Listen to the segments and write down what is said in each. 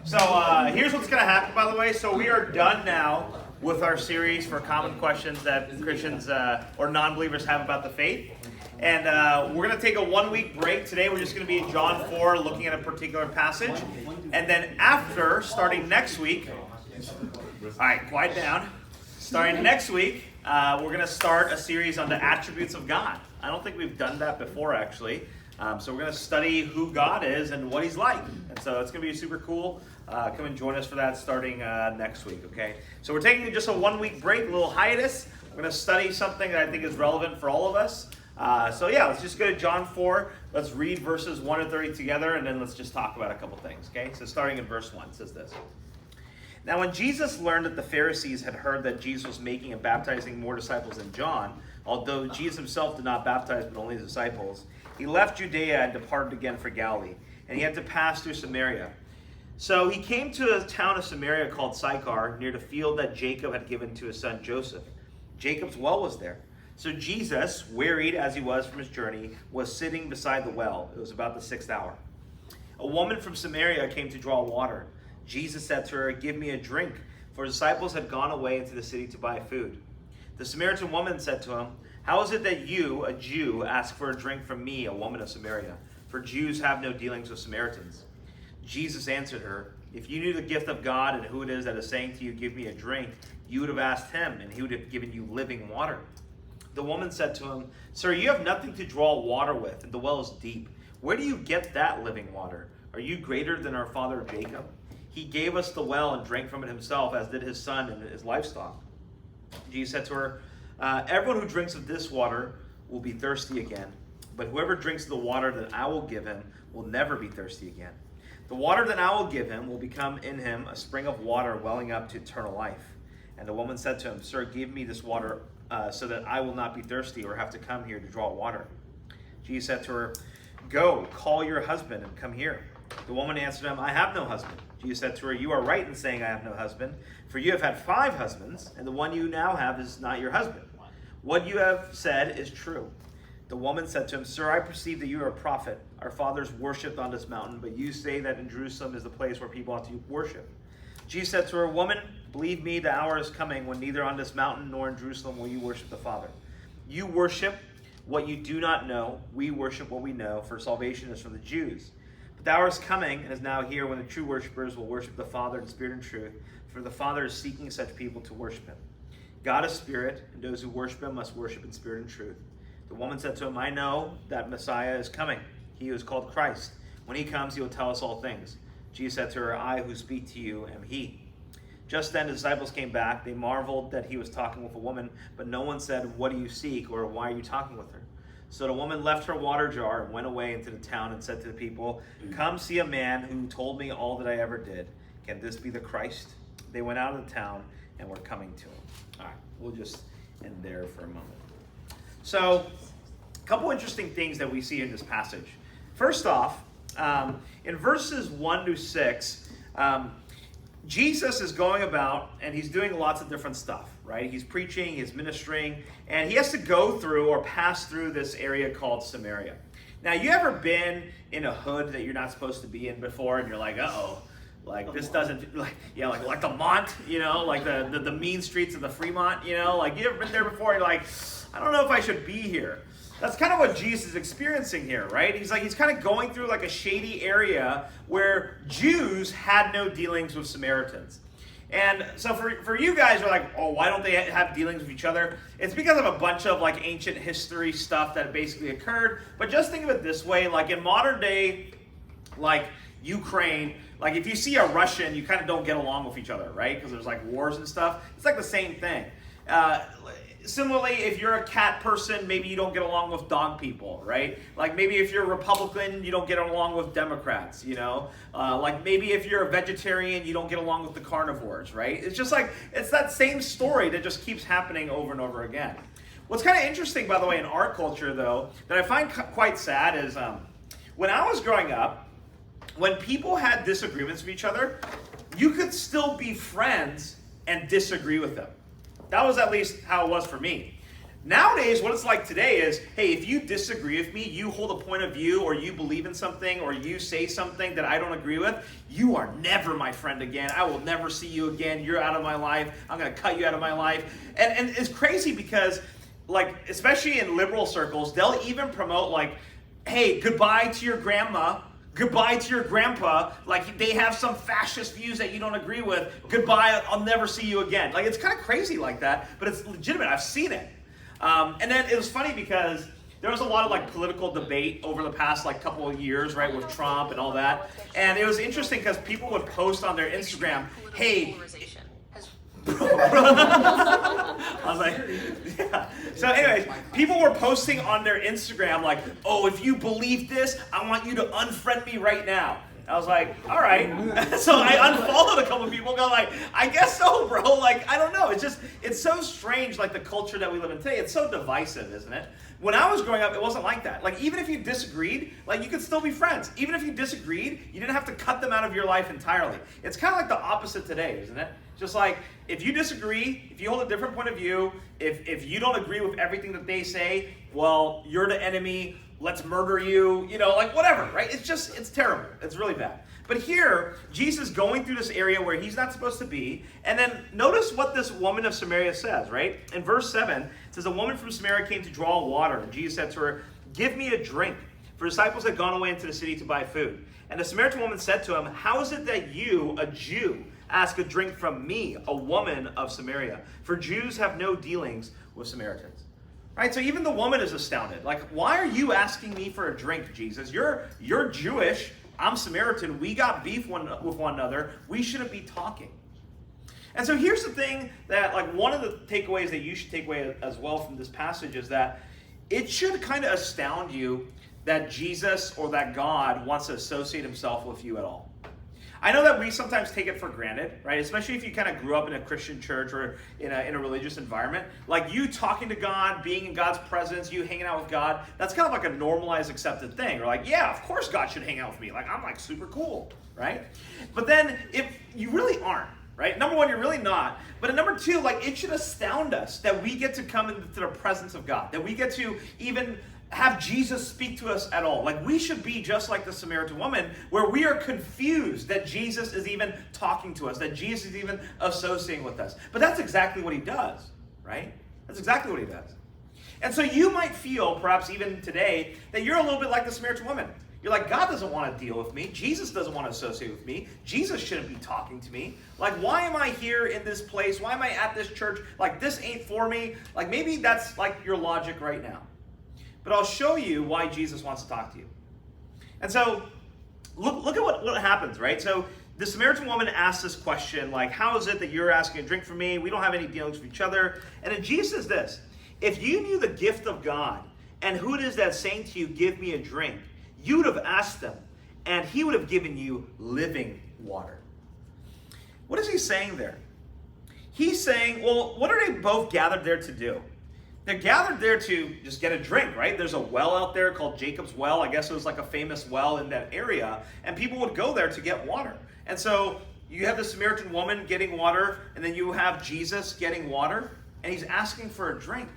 Here's what's going to happen, by the way. So we are done now with our series for common questions that Christians or non-believers have about the faith. And we're going to take a 1-week break. Today we're just going to be in John 4 looking at a particular passage. And then after, starting next week, all right, quiet down. Starting next week, we're going to start a series on the attributes of God. I don't think we've done that before, actually. So we're going to study who God is and what he's like. And so it's going to be super cool. Come and join us for that starting next week, okay? So we're taking just a 1-week break, a little hiatus. We're going to study something that I think is relevant for all of us. Let's just go to John 4. Let's read verses 1 to 30 together, and then let's just talk about a couple things, okay? So starting in verse 1, it says this. Now when Jesus learned that the Pharisees had heard that Jesus was making and baptizing more disciples than John, although Jesus himself did not baptize but only his disciples, he left Judea and departed again for Galilee, and he had to pass through Samaria. So he came to a town of Samaria called Sychar, near the field that Jacob had given to his son Joseph. Jacob's well was there. So Jesus, wearied as he was from his journey, was sitting beside the well. It was about the 6th hour. A woman from Samaria came to draw water. Jesus said to her, "Give me a drink," for his disciples had gone away into the city to buy food. The Samaritan woman said to him, "How is it that you, a Jew, ask for a drink from me, a woman of Samaria? For Jews have no dealings with Samaritans." Jesus answered her, "If you knew the gift of God and who it is that is saying to you, 'Give me a drink,' you would have asked him, and he would have given you living water." The woman said to him, "Sir, you have nothing to draw water with, and the well is deep. Where do you get that living water? Are you greater than our father Jacob? He gave us the well and drank from it himself, as did his son and his livestock." Jesus said to her, "Everyone who drinks of this water will be thirsty again, but whoever drinks the water that I will give him will never be thirsty again. The water that I will give him will become in him a spring of water welling up to eternal life." And the woman said to him, "Sir, give me this water so that I will not be thirsty or have to come here to draw water." Jesus said to her, "Go, call your husband and come here." The woman answered him, "I have no husband." Jesus said to her, "You are right in saying I have no husband, for you have had 5 husbands, and the one you now have is not your husband. What you have said is true." The woman said to him, "Sir, I perceive that you are a prophet. Our fathers worshipped on this mountain, but you say that in Jerusalem is the place where people ought to worship." Jesus said to her, "Woman, believe me, the hour is coming when neither on this mountain nor in Jerusalem will you worship the Father. You worship what you do not know. We worship what we know, for salvation is from the Jews. But the hour is coming, and is now here, when the true worshipers will worship the Father in spirit and truth, for the Father is seeking such people to worship him. God is spirit, and those who worship him must worship in spirit and truth." The woman said to him, "I know that Messiah is coming, he who is called Christ. When he comes, he will tell us all things." Jesus said to her, "I who speak to you am he." Just then the disciples came back. They marveled that he was talking with a woman, but no one said, "What do you seek?" or "Why are you talking with her?" So the woman left her water jar and went away into the town and said to the people, "Come see a man who told me all that I ever did. Can this be the Christ?" They went out of the town and were coming to him. All right, we'll just end there for a moment. So, a couple interesting things that we see in this passage. First off, in verses 1 to 6, Jesus is going about and he's doing lots of different stuff, right? He's preaching, he's ministering, and he has to go through or pass through this area called Samaria. Now, you ever been in a hood that you're not supposed to be in before, and you're like, uh-oh, like this doesn't, like the Mont, like the mean streets of the Fremont, you ever been there before? You're like, I don't know if I should be here. That's kind of what Jesus is experiencing here, right? He's kind of going through like a shady area where Jews had no dealings with Samaritans. And so for you guys, you're like, oh, why don't they have dealings with each other? It's because of a bunch of like ancient history stuff that basically occurred. But just think of it this way, like in modern day, like Ukraine, like if you see a Russian, you kind of don't get along with each other, right? Because there's like wars and stuff. It's like the same thing. Similarly, if you're a cat person, maybe you don't get along with dog people, right? Like maybe if you're a Republican, you don't get along with Democrats, like maybe if you're a vegetarian, you don't get along with the carnivores, right? It's just like, it's that same story that just keeps happening over and over again. What's kind of interesting, by the way, in our culture, though, that I find quite sad is when I was growing up, when people had disagreements with each other, you could still be friends and disagree with them. That was at least how it was for me. Nowadays, what it's like today is, hey, if you disagree with me, you hold a point of view, or you believe in something, or you say something that I don't agree with, you are never my friend again. I will never see you again. You're out of my life. I'm going to cut you out of my life. And it's crazy because, like, especially in liberal circles, they'll even promote, like, hey, goodbye to your grandma. Goodbye to your grandpa. Like, they have some fascist views that you don't agree with. Goodbye, I'll never see you again. Like, it's kind of crazy like that, but it's legitimate. I've seen it. And then it was funny because there was a lot of like political debate over the past like couple of years, right, with Trump and all that. And it was interesting because people would post on their Instagram, hey, I was like, yeah. So anyways, people were posting on their Instagram like, oh, if you believe this, I want you to unfriend me right now. I was like, all right. So I unfollowed a couple of people, go like, I guess so, bro. Like, I don't know. It's so strange, like the culture that we live in today. It's so divisive, isn't it? When I was growing up, it wasn't like that. Like, even if you disagreed, like, you could still be friends. Even if you disagreed, you didn't have to cut them out of your life entirely. It's kind of like the opposite today, isn't it? Just like, if you disagree, if you hold a different point of view, if you don't agree with everything that they say, well, you're the enemy, let's murder you, you know, like whatever, right? It's terrible. It's really bad. But here, Jesus is going through this area where he's not supposed to be. And then notice what this woman of Samaria says, right? In verse 7, it says, a woman from Samaria came to draw water. And Jesus said to her, give me a drink. For disciples had gone away into the city to buy food. And the Samaritan woman said to him, how is it that you, a Jew, ask a drink from me, a woman of Samaria? For Jews have no dealings with Samaritans. Right? So even the woman is astounded. Like, why are you asking me for a drink, Jesus? You're Jewish. I'm Samaritan. We got beef with one another. We shouldn't be talking. And so here's the thing that, like, one of the takeaways that you should take away as well from this passage is that it should kind of astound you that Jesus or that God wants to associate himself with you at all. I know that we sometimes take it for granted, right? Especially if you kind of grew up in a Christian church or in a religious environment. Like, you talking to God, being in God's presence, you hanging out with God, that's kind of like a normalized, accepted thing. Or like, yeah, of course God should hang out with me. Like, I'm like super cool, right? But then if you really aren't, right? Number one, you're really not. But at number two, like, it should astound us that we get to come into the presence of God, that we get to even have Jesus speak to us at all. Like, we should be just like the Samaritan woman, where we are confused that Jesus is even talking to us, that Jesus is even associating with us. But that's exactly what he does, right? That's exactly what he does. And so you might feel, perhaps even today, that you're a little bit like the Samaritan woman. You're like, God doesn't want to deal with me. Jesus doesn't want to associate with me. Jesus shouldn't be talking to me. Like, why am I here in this place? Why am I at this church? Like, this ain't for me. Like, maybe that's like your logic right now. But I'll show you why Jesus wants to talk to you. And so, look at what happens, right? So, the Samaritan woman asks this question, like, how is it that you're asking a drink from me? We don't have any dealings with each other. And then Jesus says this, if you knew the gift of God and who it is that's saying to you, give me a drink, you would have asked him, and he would have given you living water. What is he saying there? He's saying, well, what are they both gathered there to do? They're gathered there to just get a drink, right? There's a well out there called Jacob's Well. I guess it was like a famous well in that area. And people would go there to get water. And so you have the Samaritan woman getting water, and then you have Jesus getting water, and he's asking for a drink.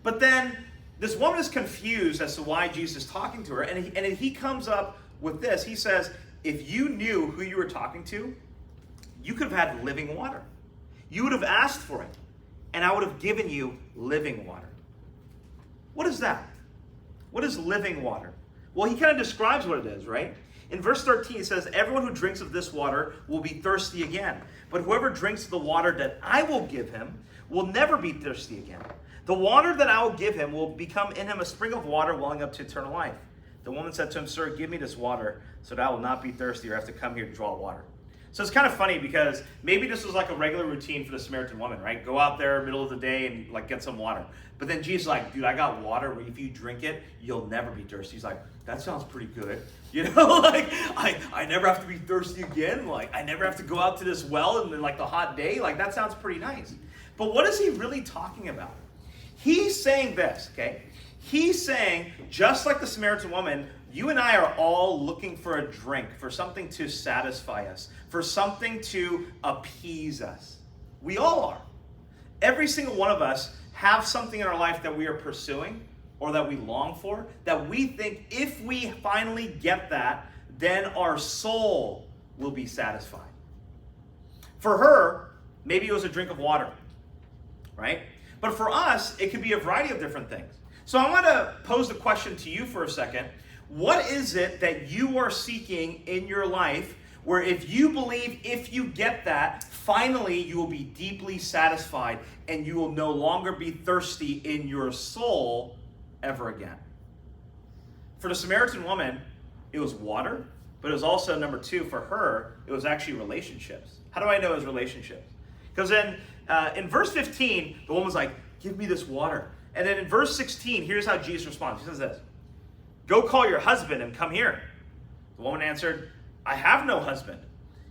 But then this woman is confused as to why Jesus is talking to her. And he comes up with this. He says, if you knew who you were talking to, you could have had living water. You would have asked for it, and I would have given you living water. What is that? What is living water? Well, he kind of describes what it is, right? In verse 13, it says, everyone who drinks of this water will be thirsty again. But whoever drinks of the water that I will give him will never be thirsty again. The water that I will give him will become in him a spring of water welling up to eternal life. The woman said to him, sir, give me this water so that I will not be thirsty or have to come here to draw water. So it's kind of funny because maybe this was like a regular routine for the Samaritan woman, right? Go out there middle of the day and like get some water. But then Jesus is like, dude, I got water where if you drink it, you'll never be thirsty. He's like, that sounds pretty good. You know, like I never have to be thirsty again. Like I never have to go out to this well in like the hot day. Like that sounds pretty nice. But what is he really talking about? He's saying this, okay? He's saying, just like the Samaritan woman, you and I are all looking for a drink, for something to satisfy us, for something to appease us. We all are. Every single one of us have something in our life that we are pursuing or that we long for, that we think if we finally get that, then our soul will be satisfied. For her, maybe it was a drink of water, right? But for us, it could be a variety of different things. So I want to pose the question to you for a second. What is it that you are seeking in your life where if you believe if you get that, finally you will be deeply satisfied and you will no longer be thirsty in your soul ever again? For the Samaritan woman, it was water, but it was also, number two, for her, it was actually relationships. How do I know it was relationships? Because in verse 15, the woman's like, give me this water. And then in verse 16, here's how Jesus responds. He says this, go call your husband and come here. The woman answered, I have no husband.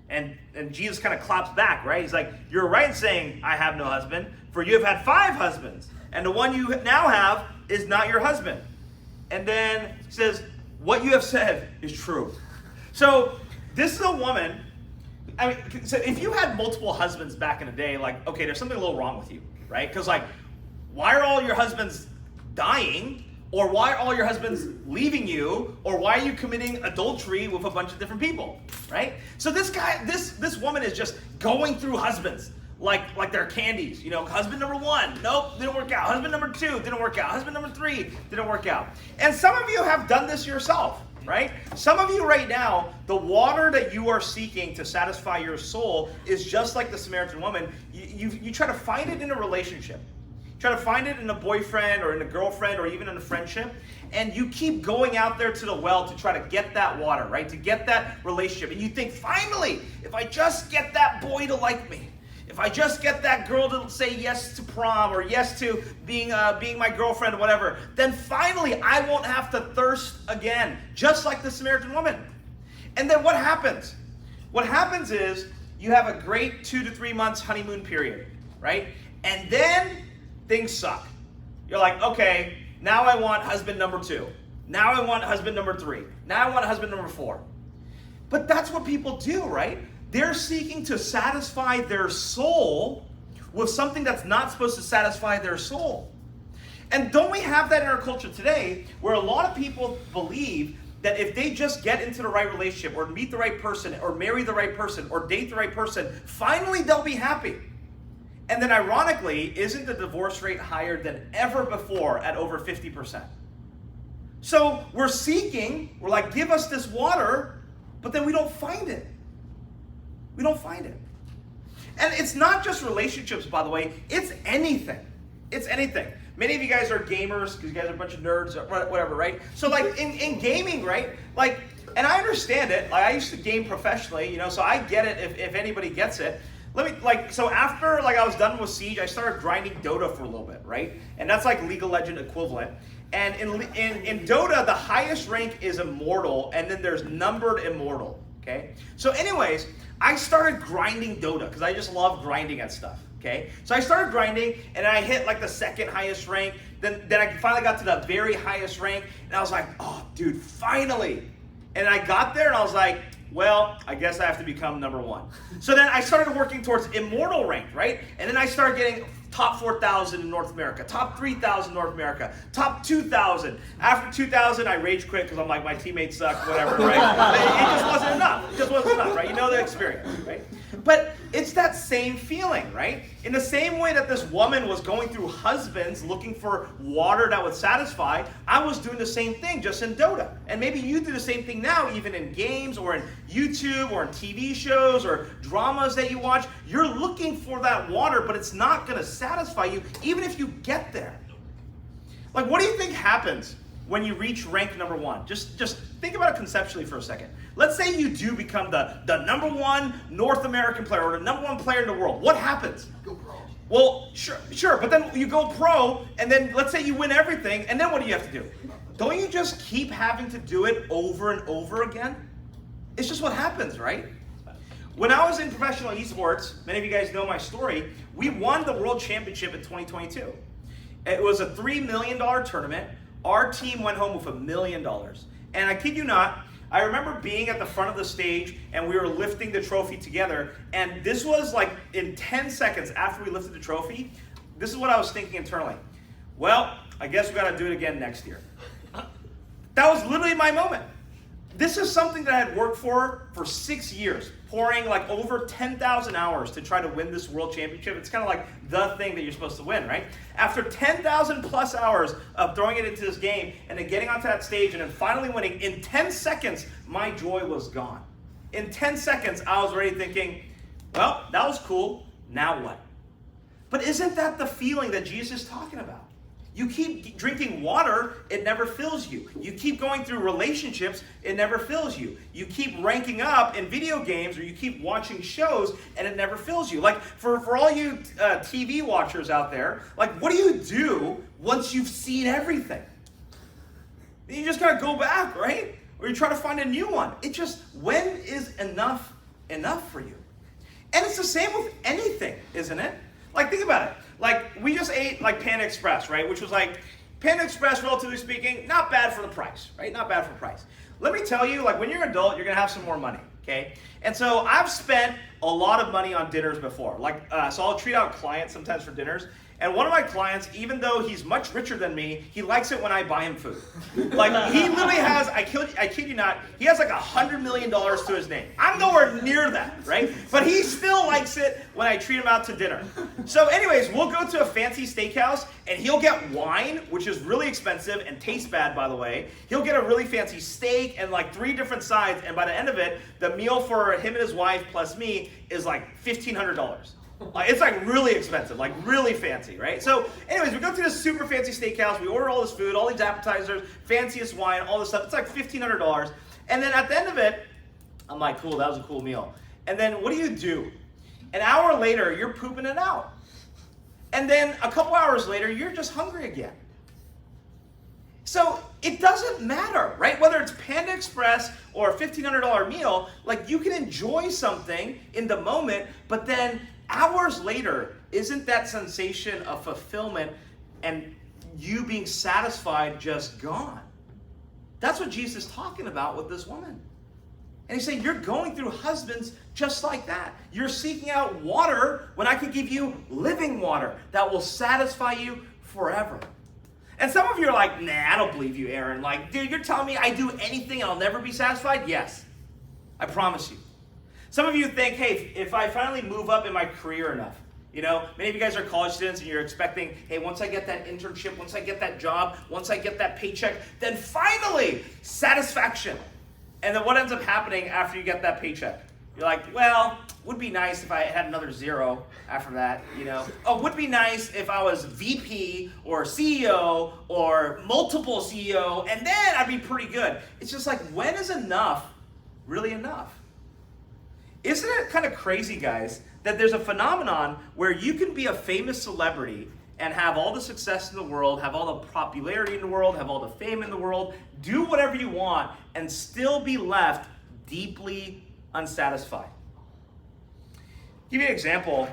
And Jesus kind of claps back, right? He's like, you're right in saying, I have no husband, for you have had 5 husbands, and the one you now have is not your husband. And then he says, what you have said is true. So this is a woman, I mean, so if you had multiple husbands back in the day, like, okay, there's something a little wrong with you, right? Because like, why are all your husbands dying? Or why are all your husbands leaving you? Or why are you committing adultery with a bunch of different people, right? So this woman is just going through husbands like they're candies. You know, husband number 1, nope, didn't work out. Husband number 2, didn't work out. Husband number 3, didn't work out. And some of you have done this yourself, right? Some of you right now, the water that you are seeking to satisfy your soul is just like the Samaritan woman. You try to find it in a relationship. Try to find it in a boyfriend or in a girlfriend or even in a friendship, and you keep going out there to the well to try to get that water, right? To get that relationship. And you think, finally, if I just get that boy to like me, if I just get that girl to say yes to prom or yes to being my girlfriend or whatever, then finally I won't have to thirst again, just like the Samaritan woman. And then what happens? What happens is you have a great 2 to 3 months honeymoon period, right? And then things suck. You're like, okay, now I want husband number 2. Now I want husband number 3. Now I want husband number 4. But that's what people do, right? They're seeking to satisfy their soul with something that's not supposed to satisfy their soul. And don't we have that in our culture today, where a lot of people believe that if they just get into the right relationship or meet the right person or marry the right person or date the right person, finally they'll be happy. And then ironically, isn't the divorce rate higher than ever before at over 50%? So we're like, give us this water, but then we don't find it. We don't find it. And it's not just relationships, by the way. It's anything. It's anything. Many of you guys are gamers because you guys are a bunch of nerds or whatever, right? So like in gaming, right? Like, and I understand it. Like I used to game professionally, you know, so I get it if anybody gets it. So after I was done with Siege, I started grinding Dota for a little bit, right? And that's like League of Legends equivalent. And in Dota, the highest rank is Immortal, and then there's Numbered Immortal, okay? So anyways, I started grinding Dota because I just love grinding at stuff, okay? So I started grinding, and I hit like the second highest rank. Then I finally got to the very highest rank, and I was like, oh, dude, finally. And I got there, and I was like, well, I guess I have to become number 1. So then I started working towards Immortal rank, right? And then I started getting top 4,000 in North America, top 3,000 in North America, top 2,000. After 2,000, I rage quit because I'm like, my teammates suck, whatever, right? It just wasn't enough. It just wasn't enough, right? You know the experience, right? But it's that same feeling, right? In the same way that this woman was going through husbands looking for water that would satisfy, I was doing the same thing just in Dota. And maybe you do the same thing now, even in games or in YouTube or in TV shows or dramas that you watch. You're looking for that water, but it's not going to satisfy you even if you get there. Like, what do you think happens when you reach rank number 1? Just think about it conceptually for a second. Let's say you do become the number 1 North American player or the number 1 player in the world. What happens? Go pro. Well, sure, but then you go pro, and then let's say you win everything, and then what do you have to do? Don't you just keep having to do it over and over again? It's just what happens, right? When I was in professional esports, many of you guys know my story, we won the World Championship in 2022. It was a $3 million tournament. Our team went home with $1 million. And I kid you not, I remember being at the front of the stage and we were lifting the trophy together. And this was like in 10 seconds after we lifted the trophy, this is what I was thinking internally. Well, I guess we got to do it again next year. That was literally my moment. This is something that I had worked for 6 years, pouring like over 10,000 hours to try to win this world championship. It's kind of like the thing that you're supposed to win, right? After 10,000 plus hours of throwing it into this game and then getting onto that stage and then finally winning, in 10 seconds, my joy was gone. In 10 seconds, I was already thinking, well, that was cool, now what? But isn't that the feeling that Jesus is talking about? You keep drinking water, it never fills you. You keep going through relationships, it never fills you. You keep ranking up in video games or you keep watching shows and it never fills you. Like for all you TV watchers out there, like what do you do once you've seen everything? You just gotta go back, right? Or you try to find a new one. It just, when is enough for you? And it's the same with anything, isn't it? Like think about it. Like, we just ate, like, Panda Express, right? Which was, like, Panda Express, relatively speaking, not bad for the price, right? Not bad for price. Let me tell you, like, when you're an adult, you're going to have some more money, okay? And so I've spent a lot of money on dinners before. Like, so I'll treat out clients sometimes for dinners. And one of my clients, even though he's much richer than me, he likes it when I buy him food. Like, he literally has, I kid you not, he has like $100 million to his name. I'm nowhere near that, right? But he still likes it when I treat him out to dinner. So anyways, we'll go to a fancy steakhouse, and he'll get wine, which is really expensive and tastes bad, by the way. He'll get a really fancy steak and like 3 different sides, and by the end of it, the meal for him and his wife plus me is like $1,500. It's like really expensive, like really fancy, right? So anyways, we go to this super fancy steakhouse, we order all this food, all these appetizers, fanciest wine, all this stuff. It's like $1,500. And then at the end of it, I'm like, cool, that was a cool meal. And then what do? An hour later, you're pooping it out. And then a couple hours later, you're just hungry again. So it doesn't matter, right? Whether it's Panda Express or a $1,500 meal, like you can enjoy something in the moment, but then hours later, isn't that sensation of fulfillment and you being satisfied just gone? That's what Jesus is talking about with this woman. And he's saying, you're going through husbands just like that. You're seeking out water when I can give you living water that will satisfy you forever. And some of you are like, nah, I don't believe you, Aaron. Like, dude, you're telling me I do anything and I'll never be satisfied? Yes, I promise you. Some of you think, hey, if I finally move up in my career enough, you know, many of you guys are college students and you're expecting, hey, once I get that internship, once I get that job, once I get that paycheck, then finally, satisfaction. And then what ends up happening after you get that paycheck? You're like, well, would be nice if I had another zero after that, you know. Oh, would be nice if I was VP or CEO or multiple CEO, and then I'd be pretty good. It's just like, when is enough really enough? Isn't it kind of crazy, guys, that there's a phenomenon where you can be a famous celebrity and have all the success in the world, have all the popularity in the world, have all the fame in the world, do whatever you want, and still be left deeply unsatisfied? Give you an example.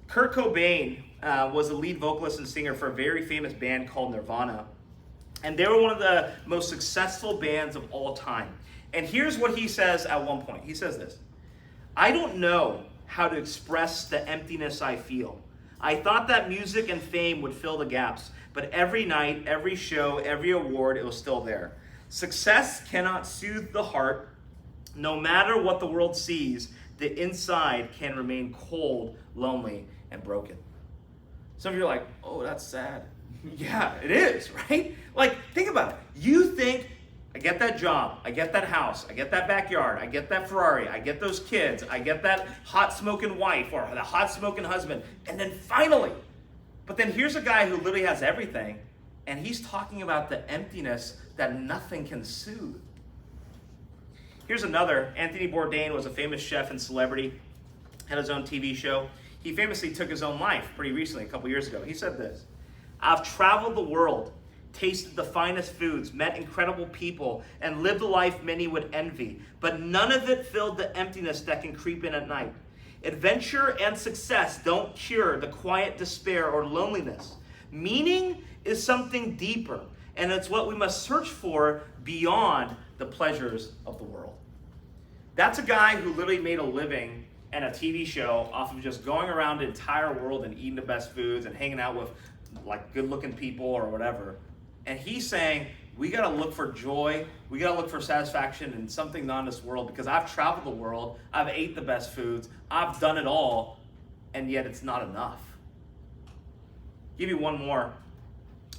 Kurt Cobain was the lead vocalist and singer for a very famous band called Nirvana. And they were one of the most successful bands of all time. And here's what he says at one point. He says this: I don't know how to express the emptiness I feel. I thought that music and fame would fill the gaps, but every night, every show, every award, it was still there. Success cannot soothe the heart. No matter what the world sees, the inside can remain cold, lonely, and broken. Some of you are like, oh, that's sad. Yeah, it is, right? Like, think about it. You think, I get that job, I get that house, I get that backyard, I get that Ferrari, I get those kids, I get that hot smoking wife or the hot smoking husband, and then finally, but then here's a guy who literally has everything, and he's talking about the emptiness that nothing can soothe. Here's another. Anthony Bourdain was a famous chef and celebrity, had his own TV show. He famously took his own life pretty recently, a couple years ago. He said this: I've traveled the world, tasted the finest foods, met incredible people, and lived a life many would envy, but none of it filled the emptiness that can creep in at night. Adventure and success don't cure the quiet despair or loneliness. Meaning is something deeper, and it's what we must search for beyond the pleasures of the world. That's a guy who literally made a living and a TV show off of just going around the entire world and eating the best foods and hanging out with like good-looking people or whatever. And he's saying, we got to look for joy. We got to look for satisfaction in something not in this world, because I've traveled the world. I've ate the best foods. I've done it all, and yet it's not enough. I'll give you one more.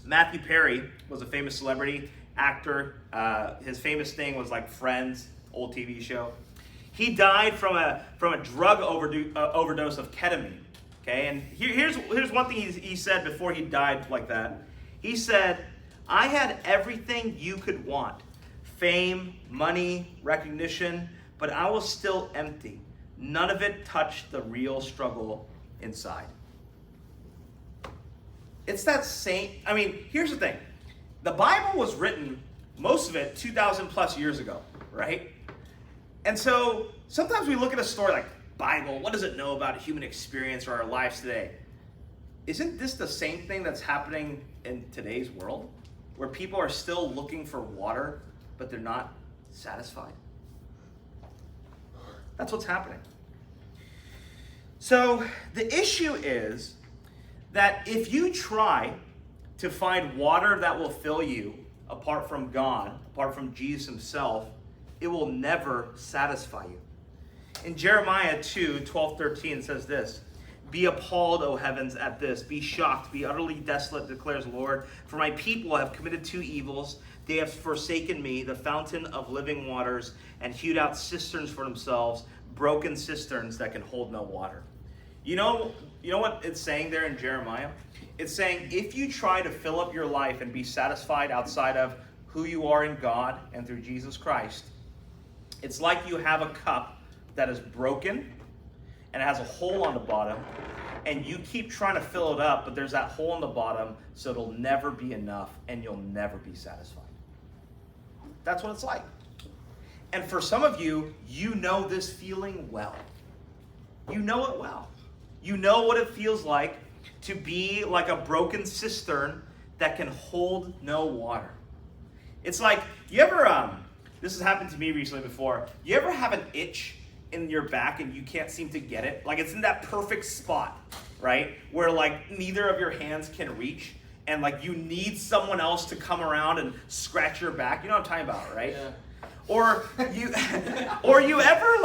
Matthew Perry was a famous celebrity actor. His famous thing was like Friends, old TV show. He died from a drug overdose of ketamine. Okay, and here's one thing he said before he died like that. He said, I had everything you could want. Fame, money, recognition, but I was still empty. None of it touched the real struggle inside. It's that same, here's the thing. The Bible was written, most of it, 2,000 plus years ago, right? And so sometimes we look at a story like, Bible, what does it know about human experience or our lives today? Isn't this the same thing that's happening in today's world? Where people are still looking for water, but they're not satisfied? That's what's happening. So the issue is that if you try to find water that will fill you apart from God, apart from Jesus himself, it will never satisfy you. In Jeremiah 2:12-13 says this, be appalled, O heavens, at this. Be shocked, be utterly desolate, declares the Lord. For my people have committed two evils. They have forsaken me, the fountain of living waters, and hewed out cisterns for themselves, broken cisterns that can hold no water. You know what it's saying there in Jeremiah? It's saying if you try to fill up your life and be satisfied outside of who you are in God and through Jesus Christ, it's like you have a cup that is broken and it has a hole on the bottom, and you keep trying to fill it up, but there's that hole on the bottom, so it'll never be enough and you'll never be satisfied. That's what it's like. And for some of you, you know this feeling well. You know it well. You know what it feels like to be like a broken cistern that can hold no water. It's like, you ever, this has happened to me recently before, you ever have an itch in your back and you can't seem to get it? Like it's in that perfect spot, right? Where like neither of your hands can reach, and like you need someone else to come around and scratch your back. You know what I'm talking about, right? Yeah. Or you ever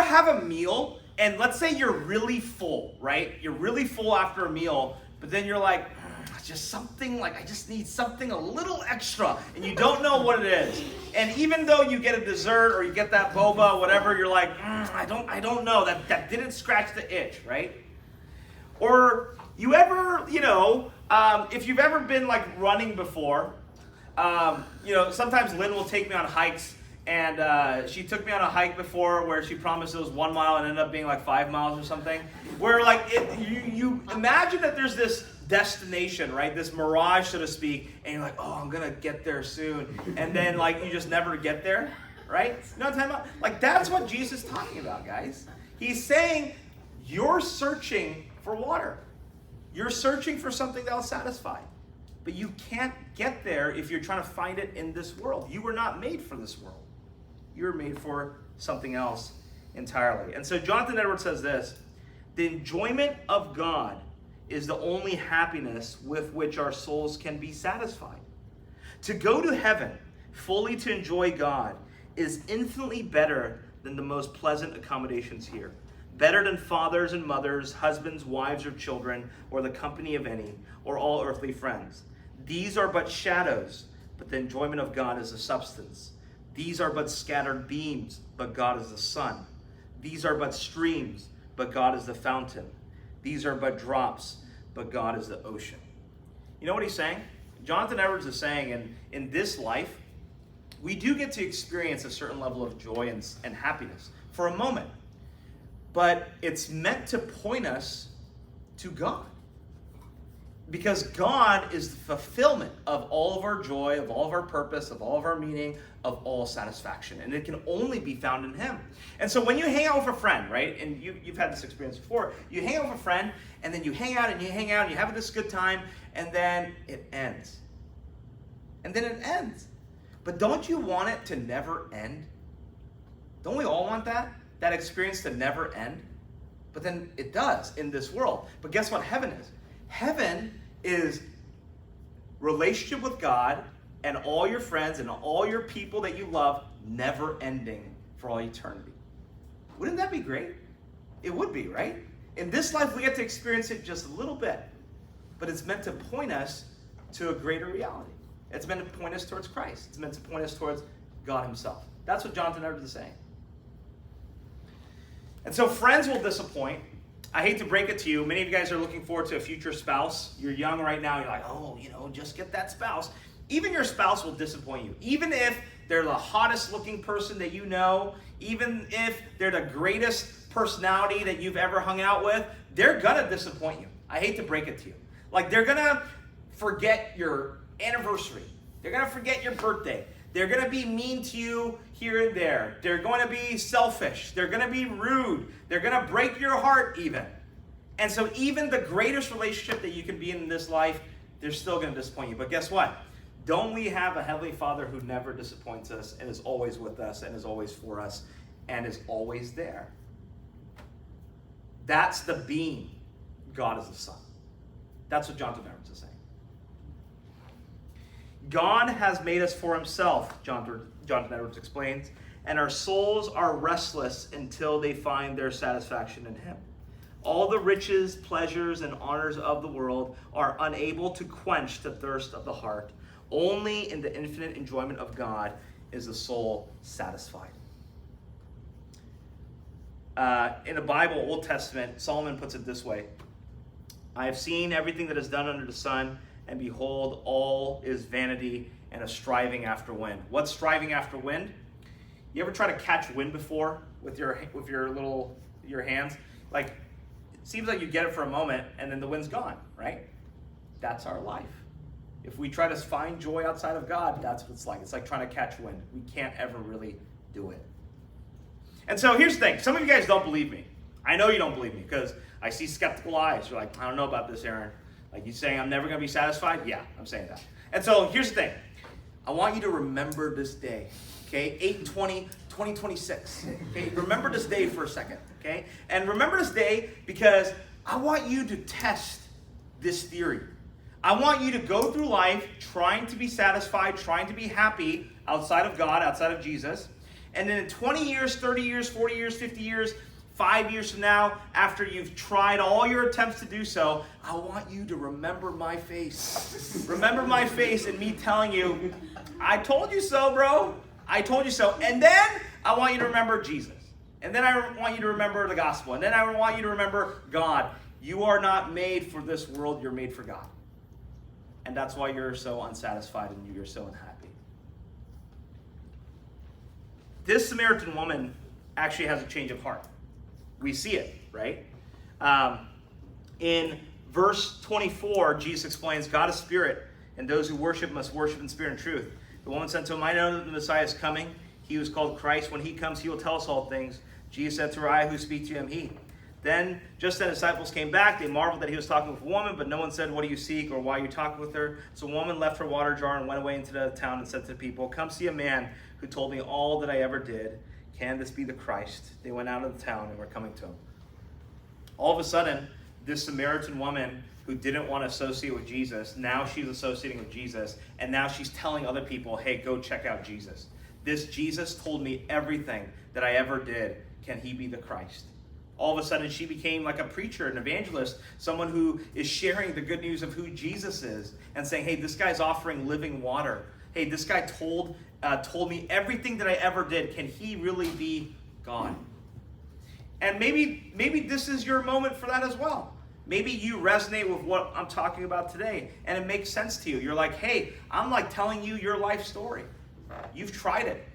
have a meal and let's say you're really full, right? You're really full after a meal, but then you're like, just something like, I just need something a little extra, and you don't know what it is. And even though you get a dessert or you get that boba, whatever, you're like, I don't know, that didn't scratch the itch, right? Or you ever, if you've ever been like running before, sometimes Lynn will take me on hikes, and she took me on a hike before where she promised it was 1 mile and ended up being like 5 miles or something. Where like you imagine that there's this destination, right? This mirage, so to speak, and you're like, oh, I'm gonna get there soon, and then like you just never get there, right? You know what I'm talking about? Like that's what Jesus is talking about, guys. He's saying you're searching for water. You're searching for something that'll satisfy. But you can't get there if you're trying to find it in this world. You were not made for this world. You were made for something else entirely. And so Jonathan Edwards says this, the enjoyment of God is the only happiness with which our souls can be satisfied. To go to heaven, fully to enjoy God, is infinitely better than the most pleasant accommodations here. Better than fathers and mothers, husbands, wives, or children, or the company of any, or all earthly friends. These are but shadows, but the enjoyment of God is the substance. These are but scattered beams, but God is the sun. These are but streams, but God is the fountain. These are but drops, but God is the ocean. You know what he's saying? Jonathan Edwards is saying in this life, we do get to experience a certain level of joy and happiness for a moment. But it's meant to point us to God. Because God is the fulfillment of all of our joy, of all of our purpose, of all of our meaning, of all satisfaction. And it can only be found in him. And so when you hang out with a friend, right, and you've had this experience before, you hang out with a friend, and then you hang out and you hang out and you have this good time, and then it ends. And then it ends. But don't you want it to never end? Don't we all want that? that experience to never end? But then it does in this world. But guess what heaven is? Heaven is relationship with God and all your friends and all your people that you love, never ending for all eternity. Wouldn't that be great? It would be, right? In this life, we get to experience it just a little bit, but it's meant to point us to a greater reality. It's meant to point us towards Christ. It's meant to point us towards God himself. That's what Jonathan Edwards is saying. And so friends will disappoint. I hate to break it to you. Many of you guys are looking forward to a future spouse. You're young right now. You're like, oh, just get that spouse. Even your spouse will disappoint you. Even if they're the hottest looking person that you know, even if they're the greatest personality that you've ever hung out with, they're gonna disappoint you. I hate to break it to you. Like, they're gonna forget your anniversary. They're gonna forget your birthday. They're gonna be mean to you here and there. They're going to be selfish. They're gonna be rude. They're gonna break your heart even. And so even the greatest relationship that you can be in this life, they're still gonna disappoint you. But guess what? Don't we have a Heavenly Father who never disappoints us and is always with us and is always for us and is always there? That's the being. God is the Son. That's what Jonathan Edwards is saying. God has made us for himself, Jonathan Edwards explains, and our souls are restless until they find their satisfaction in him. All the riches, pleasures, and honors of the world are unable to quench the thirst of the heart. Only in the infinite enjoyment of God is the soul satisfied. In the Bible, Old Testament, Solomon puts it this way: I have seen everything that is done under the sun, and behold, all is vanity and a striving after wind. What's striving after wind? You ever try to catch wind before with your hands? Like, it seems like you get it for a moment, and then the wind's gone, right? That's our life. If we try to find joy outside of God, that's what it's like. It's like trying to catch wind. We can't ever really do it. And so here's the thing. Some of you guys don't believe me. I know you don't believe me because I see skeptical eyes. You're like, I don't know about this, Aaron. Like, you saying I'm never going to be satisfied? Yeah, I'm saying that. And so here's the thing. I want you to remember this day, okay? 8/20/2026. Okay? Remember this day for a second, okay? And remember this day because I want you to test this theory. I want you to go through life trying to be satisfied, trying to be happy outside of God, outside of Jesus. And then in 20 years, 30 years, 40 years, 50 years, 5 years from now, after you've tried all your attempts to do so, I want you to remember my face. Remember my face and me telling you, I told you so, bro. I told you so. And then I want you to remember Jesus. And then I want you to remember the gospel. And then I want you to remember God. You are not made for this world. You're made for God. And that's why you're so unsatisfied and you're so unhappy. This Samaritan woman actually has a change of heart. We see it, right? In verse 24, Jesus explains, God is spirit, and those who worship must worship in spirit and truth. The woman said to him, I know that the Messiah is coming. He who is called Christ. When he comes, he will tell us all things. Jesus said to her, I who speak to you am he. Then, just as the disciples came back, they marveled that he was talking with a woman, but no one said, what do you seek, or why are you talking with her? So a woman left her water jar and went away into the town and said to the people, come see a man who told me all that I ever did. Can this be the Christ? They went out of the town and were coming to him. All of a sudden, this Samaritan woman who didn't want to associate with Jesus, now she's associating with Jesus, and now she's telling other people, hey, go check out Jesus. This Jesus told me everything that I ever did. Can he be the Christ? All of a sudden, she became like a preacher, an evangelist, someone who is sharing the good news of who Jesus is and saying, hey, this guy's offering living water. Hey, this guy told me everything that I ever did. Can he really be God? And maybe this is your moment for that as well. Maybe you resonate with what I'm talking about today, and it makes sense to you. You're like, hey, I'm like telling you your life story. You've tried it.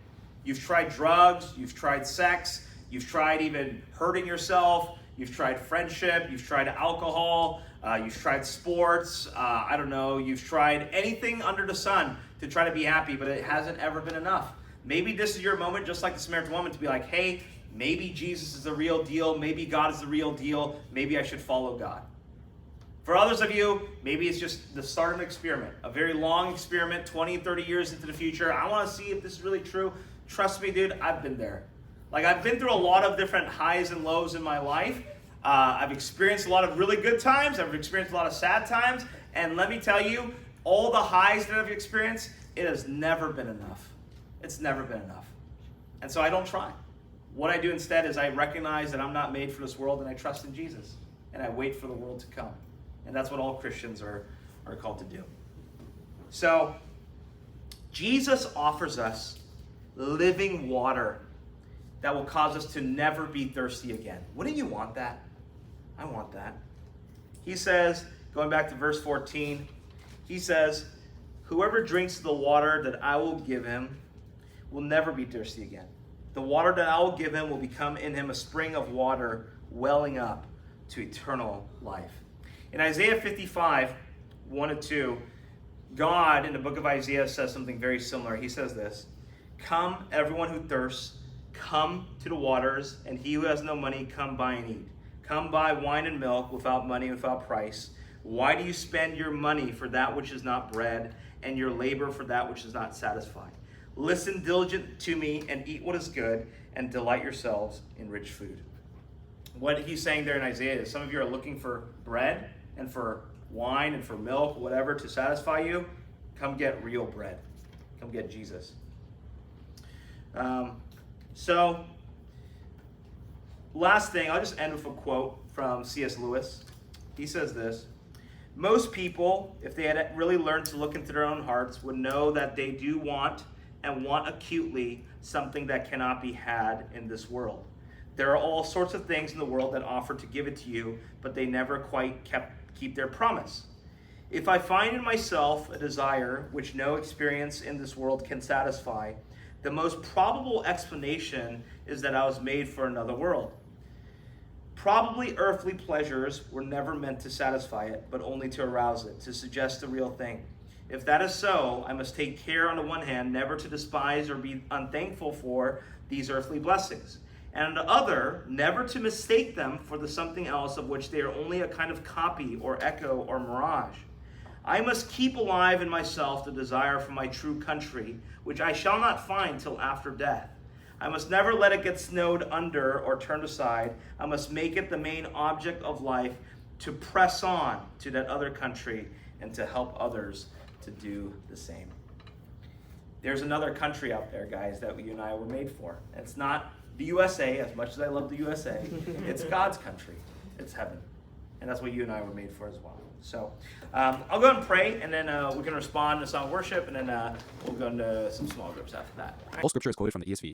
You've tried drugs. You've tried sex. You've tried even hurting yourself. You've tried friendship. You've tried alcohol. You've tried sports. I don't know. You've tried anything under the sun to try to be happy, but it hasn't ever been enough. Maybe this is your moment, just like the Samaritan woman, to be like, hey, maybe Jesus is the real deal. Maybe God is the real deal. Maybe I should follow God. For others of you, maybe it's just the start of an experiment, a very long experiment, 20, 30 years into the future. I want to see if this is really true. Trust me, dude, I've been there. Like, I've been through a lot of different highs and lows in my life. I've experienced a lot of really good times. I've experienced a lot of sad times. And let me tell you, all the highs that I've experienced, it has never been enough. It's never been enough. And so I don't try. What I do instead is I recognize that I'm not made for this world, and I trust in Jesus. And I wait for the world to come. And that's what all Christians are called to do. So, Jesus offers us living water that will cause us to never be thirsty again. Wouldn't you want that? I want that. He says, going back to verse 14, he says, whoever drinks the water that I will give him will never be thirsty again. The water that I will give him will become in him a spring of water welling up to eternal life. In Isaiah 55, 1 and 2, God in the book of Isaiah says something very similar. He says this, come, everyone who thirsts, come to the waters, and he who has no money, come buy and eat. Come buy wine and milk without money, without price. Why do you spend your money for that which is not bread, and your labor for that which is not satisfied? Listen diligent to me, and eat what is good, and delight yourselves in rich food. What he's saying there in Isaiah is some of you are looking for bread, and for wine, and for milk, whatever, to satisfy you. Come get real bread. Come get Jesus. So, last thing, I'll just end with a quote from C.S. Lewis. He says this, most people, if they had really learned to look into their own hearts, would know that they do want, and want acutely, something that cannot be had in this world. There are all sorts of things in the world that offer to give it to you, but they never quite keep their promise. If I find in myself a desire which no experience in this world can satisfy, the most probable explanation is that I was made for another world. Probably earthly pleasures were never meant to satisfy it, but only to arouse it, to suggest the real thing. If that is so, I must take care on the one hand never to despise or be unthankful for these earthly blessings, and on the other, never to mistake them for the something else of which they are only a kind of copy or echo or mirage. I must keep alive in myself the desire for my true country, which I shall not find till after death. I must never let it get snowed under or turned aside. I must make it the main object of life to press on to that other country and to help others to do the same. There's another country out there, guys, that you and I were made for. It's not the USA, as much as I love the USA. It's God's country. It's heaven. And that's what you and I were made for as well. So I'll go and pray, and then we can respond to song worship, and then we'll go into some small groups after that. All scripture is quoted from the ESV.